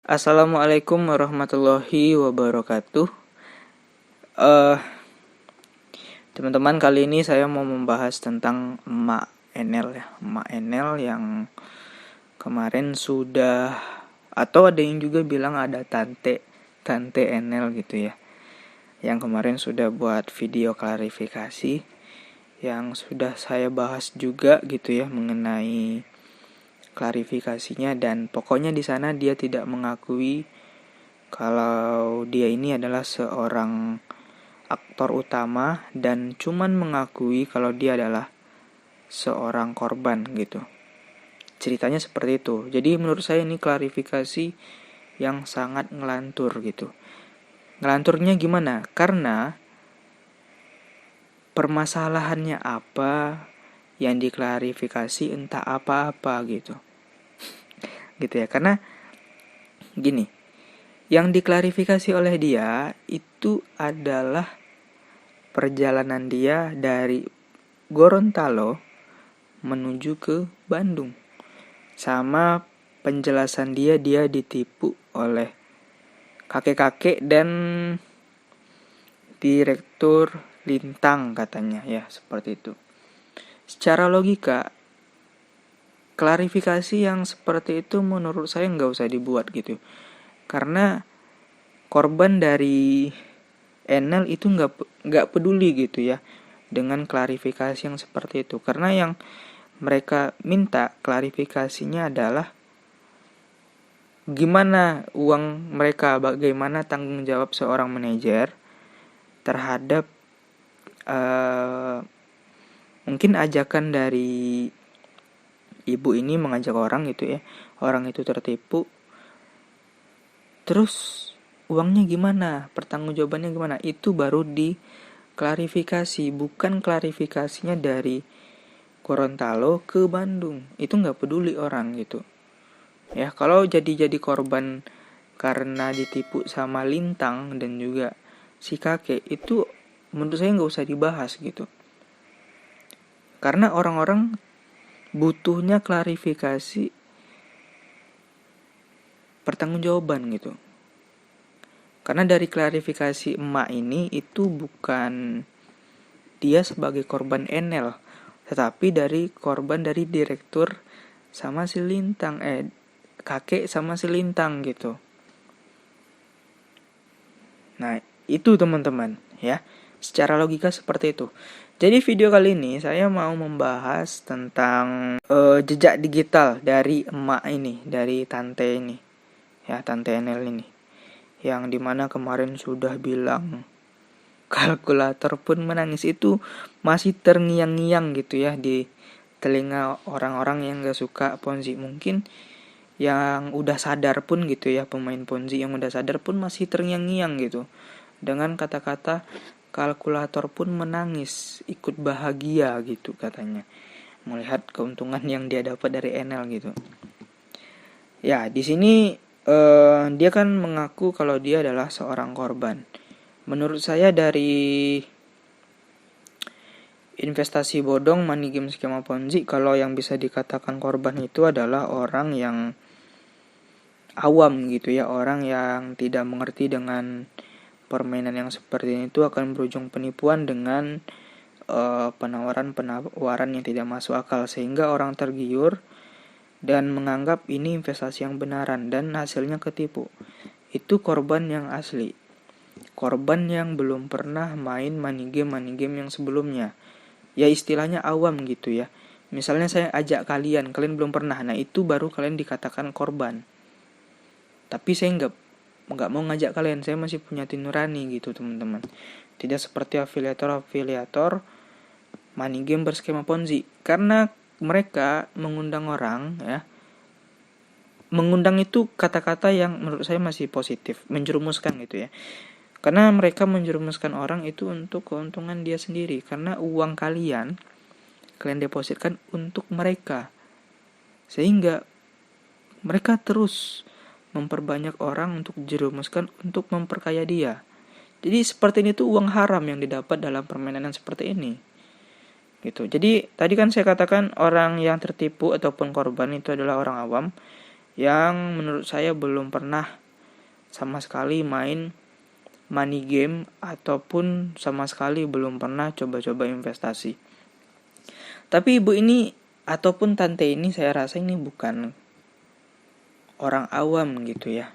Assalamualaikum warahmatullahi wabarakatuh. Eh, Teman-teman, kali ini saya mau membahas tentang emak Enel ya. Emak Enel yang kemarin sudah, atau ada yang juga bilang ada tante Enel gitu ya. Yang kemarin sudah buat video klarifikasi yang sudah saya bahas juga gitu ya mengenai klarifikasinya, dan pokoknya di sana dia tidak mengakui kalau dia ini adalah seorang aktor utama dan cuman mengakui kalau dia adalah seorang korban gitu. Ceritanya seperti itu. Jadi menurut saya ini klarifikasi yang sangat ngelantur gitu. Ngelanturnya gimana? Karena permasalahannya apa yang diklarifikasi entah apa-apa gitu. Gitu ya. Karena gini, yang diklarifikasi oleh dia itu adalah perjalanan dia dari Gorontalo menuju ke Bandung. Sama penjelasan dia ditipu oleh kakek-kakek dan direktur Lintang katanya ya, seperti itu. Secara logika, klarifikasi yang seperti itu menurut saya nggak usah dibuat gitu. Karena korban dari Enel itu nggak peduli gitu ya dengan klarifikasi yang seperti itu. Karena yang mereka minta klarifikasinya adalah gimana uang mereka, bagaimana tanggung jawab seorang manajer terhadap mungkin ajakan dari ibu ini mengajak orang gitu ya, orang itu tertipu, terus uangnya gimana, pertanggungjawabannya gimana, itu baru diklarifikasi, bukan klarifikasinya dari Gorontalo ke Bandung. Itu nggak peduli orang gitu ya. Kalau jadi korban karena ditipu sama Lintang dan juga si kakek, itu menurut saya nggak usah dibahas gitu. Karena orang-orang butuhnya klarifikasi pertanggungjawaban gitu. Karena dari klarifikasi emak ini itu bukan dia sebagai korban Enel, tetapi dari korban dari direktur sama si Lintang, kakek sama si Lintang gitu. Nah, itu teman-teman ya. Secara logika seperti itu. Jadi video kali ini saya mau membahas tentang jejak digital dari emak ini, dari tante ini. Ya, tante Enel ini. Yang dimana kemarin sudah bilang kalkulator pun menangis, itu masih terngiang-ngiang gitu ya di telinga orang-orang yang gak suka Ponzi. Mungkin yang udah sadar pun gitu ya, pemain Ponzi yang udah sadar pun masih terngiang-ngiang gitu dengan kata-kata kalkulator pun menangis, ikut bahagia gitu katanya, melihat keuntungan yang dia dapat dari Enel gitu. Ya, di sini dia kan mengaku kalau dia adalah seorang korban. Menurut saya dari investasi bodong, money game, skema Ponzi, kalau yang bisa dikatakan korban itu adalah orang yang awam gitu ya, orang yang tidak mengerti dengan permainan yang seperti ini, itu akan berujung penipuan dengan penawaran yang tidak masuk akal, sehingga orang tergiur dan menganggap ini investasi yang benaran dan hasilnya ketipu. Itu korban yang asli, korban yang belum pernah main money game yang sebelumnya. Ya istilahnya awam gitu ya. Misalnya saya ajak kalian belum pernah, nah itu baru kalian dikatakan korban. Tapi saya nggak mau ngajak kalian, saya masih punya hati nurani gitu teman-teman. Tidak seperti afiliator money game berskema Ponzi, karena mereka mengundang orang ya. Mengundang itu kata-kata yang menurut saya masih positif, menjerumuskan gitu ya. Karena mereka menjerumuskan orang itu untuk keuntungan dia sendiri, karena uang kalian depositkan untuk mereka, sehingga mereka terus memperbanyak orang untuk jerumuskan untuk memperkaya dia. Jadi seperti ini tuh uang haram yang didapat dalam permainan yang seperti ini gitu. Jadi tadi kan saya katakan orang yang tertipu ataupun korban itu adalah orang awam yang menurut saya belum pernah sama sekali main money game ataupun sama sekali belum pernah coba-coba investasi. Tapi ibu ini ataupun tante ini saya rasa ini bukan orang awam gitu ya.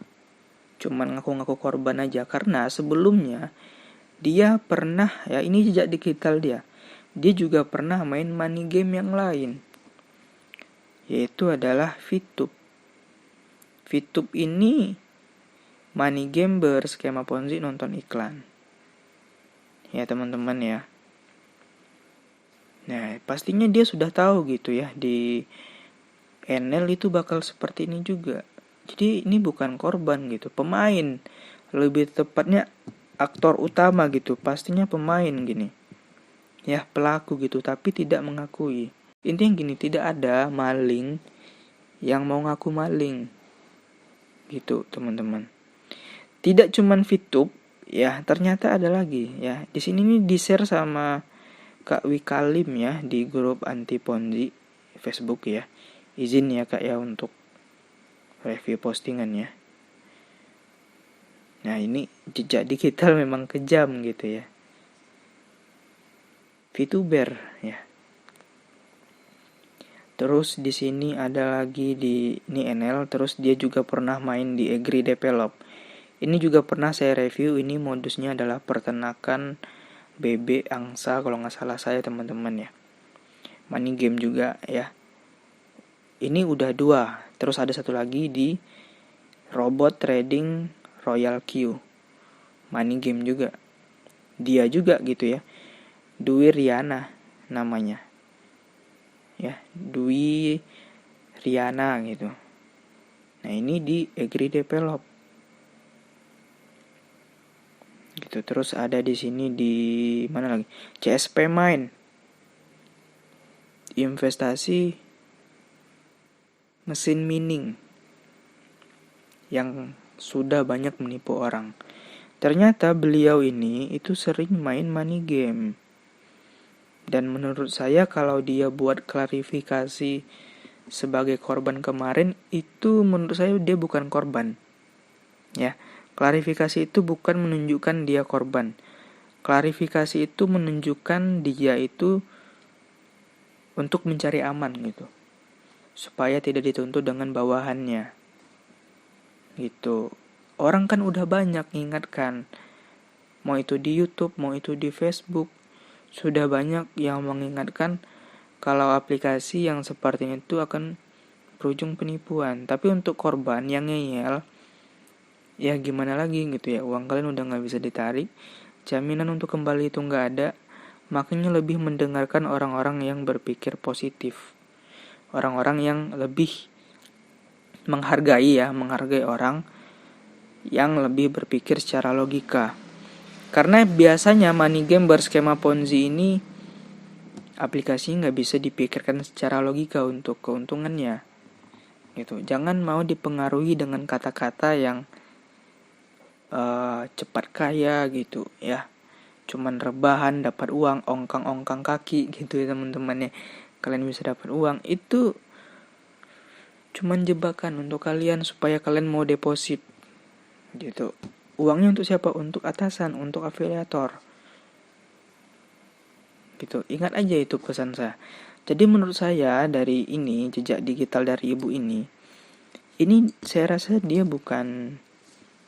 Cuman ngaku-ngaku korban aja, karena sebelumnya dia pernah, ya ini jejak digital dia juga pernah main money game yang lain, yaitu adalah VTube. VTube ini money game berskema Ponzi nonton iklan. Ya teman-teman ya. Nah pastinya dia sudah tahu gitu ya, di Enel itu bakal seperti ini juga. Jadi ini bukan korban gitu, pemain, lebih tepatnya aktor utama gitu, pastinya pemain gini. Ya pelaku gitu, tapi tidak mengakui. Intinya gini, tidak ada maling yang mau ngaku maling. Gitu teman-teman. Tidak cuman VTube, ya ternyata ada lagi ya. Di sini nih di-share sama Kak Wikalim ya di grup anti Ponzi Facebook ya. Izin ya Kak ya untuk review postingannya. Nah ini jejak digital memang kejam gitu ya. VTuber ya. Terus di sini ada lagi di ini Enel, terus dia juga pernah main di Agree Develop. Ini juga pernah saya review, ini modusnya adalah peternakan bebek angsa kalau nggak salah saya teman-teman ya. Money game juga ya. Ini udah 2. Terus ada satu lagi di robot trading Royal Q. Money game juga. Dia juga gitu ya. Dwi Riana namanya. Ya, Dwi Riana gitu. Nah, ini di Agree Develop. Gitu. Terus ada di sini di mana lagi? CSP Mine. Investasi mesin mining yang sudah banyak menipu orang. Ternyata beliau ini itu sering main money game. Dan menurut saya kalau dia buat klarifikasi sebagai korban kemarin, itu menurut saya dia bukan korban. Ya, klarifikasi itu bukan menunjukkan dia korban. Klarifikasi itu menunjukkan dia itu untuk mencari aman gitu. Supaya tidak dituntut dengan bawahannya. Gitu. Orang kan udah banyak mengingatkan. Mau itu di YouTube, mau itu di Facebook. Sudah banyak yang mengingatkan kalau aplikasi yang seperti itu akan berujung penipuan. Tapi untuk korban yang ngeyel, ya gimana lagi gitu ya, uang kalian udah gak bisa ditarik, jaminan untuk kembali itu gak ada. Makanya lebih mendengarkan orang-orang yang berpikir positif, orang-orang yang lebih menghargai orang yang lebih berpikir secara logika. Karena biasanya money game berskema Ponzi ini aplikasi nggak bisa dipikirkan secara logika untuk keuntungannya. Gitu. Jangan mau dipengaruhi dengan kata-kata yang cepat kaya gitu ya. Cuman rebahan dapat uang, ongkang-ongkang kaki gitu ya teman-teman ya. Kalian bisa dapat uang, itu cuman jebakan untuk kalian supaya kalian mau deposit. Gitu. Uangnya untuk siapa? Untuk atasan, untuk afiliator. Gitu. Ingat aja itu pesan saya. Jadi menurut saya dari ini jejak digital dari ibu ini saya rasa dia bukan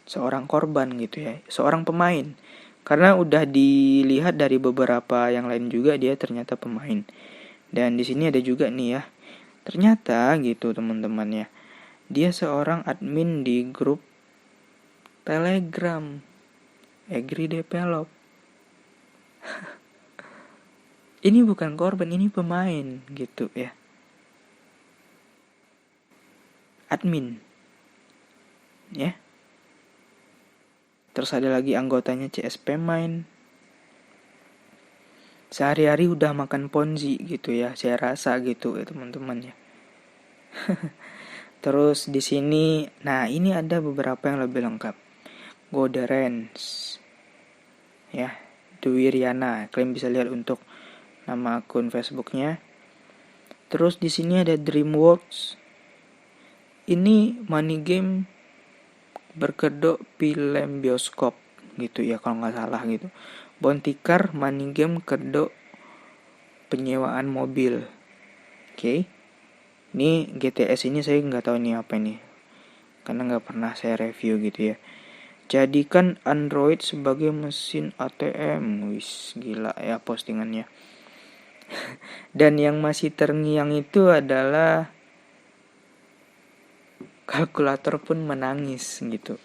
seorang korban gitu ya, seorang pemain. Karena udah dilihat dari beberapa yang lain juga dia ternyata pemain. Dan di sini ada juga nih ya. Ternyata gitu teman-teman ya. Dia seorang admin di grup Telegram Agree Develop. Ini bukan korban, ini pemain gitu ya. Admin. Ya. Terus ada lagi anggotanya CSP Mine. Sehari-hari udah makan Ponzi gitu ya, saya rasa gitu ya teman-teman ya. Terus di sini, nah ini ada beberapa yang lebih lengkap. Goderens. Ya, Dwi Riana, kalian bisa lihat untuk nama akun Facebooknya. Terus di sini ada DreamWorks, ini money game berkedok film bioskop gitu ya kalau nggak salah gitu. Bounty car money game kedok penyewaan mobil. Oke. Ini GTS ini saya nggak tahu ini apa nih, karena nggak pernah saya review gitu ya. Jadikan Android sebagai mesin ATM. Wis, gila ya postingannya. Dan yang masih terngiang itu adalah kalkulator pun menangis gitu.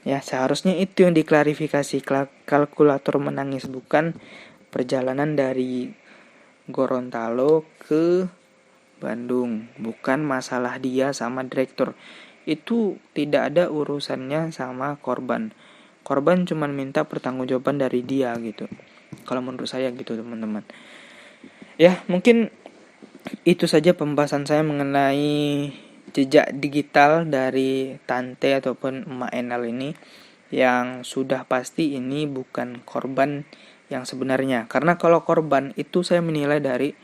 Ya, seharusnya itu yang diklarifikasi, kalkulator menangis, bukan perjalanan dari Gorontalo ke Bandung, bukan masalah dia sama direktur. Itu tidak ada urusannya sama korban. Korban cuma minta pertanggungjawaban dari dia gitu. Kalau menurut saya gitu, teman-teman. Ya, mungkin itu saja pembahasan saya mengenai jejak digital dari tante ataupun emak Enal ini, yang sudah pasti ini bukan korban yang sebenarnya. Karena kalau korban itu saya menilai dari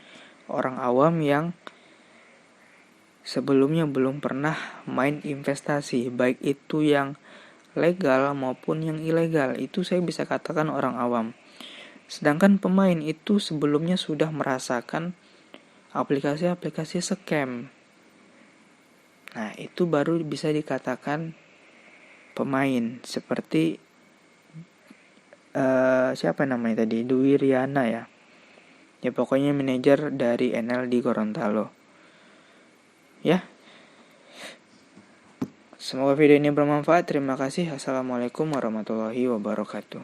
orang awam yang sebelumnya belum pernah main investasi, baik itu yang legal maupun yang ilegal, itu saya bisa katakan orang awam. Sedangkan pemain itu sebelumnya sudah merasakan aplikasi-aplikasi scam. Nah, itu baru bisa dikatakan pemain, seperti siapa namanya tadi, Dwi Riana ya. Ya pokoknya manajer dari NL di Gorontalo. Ya. Semoga video ini bermanfaat. Terima kasih. Assalamualaikum warahmatullahi wabarakatuh.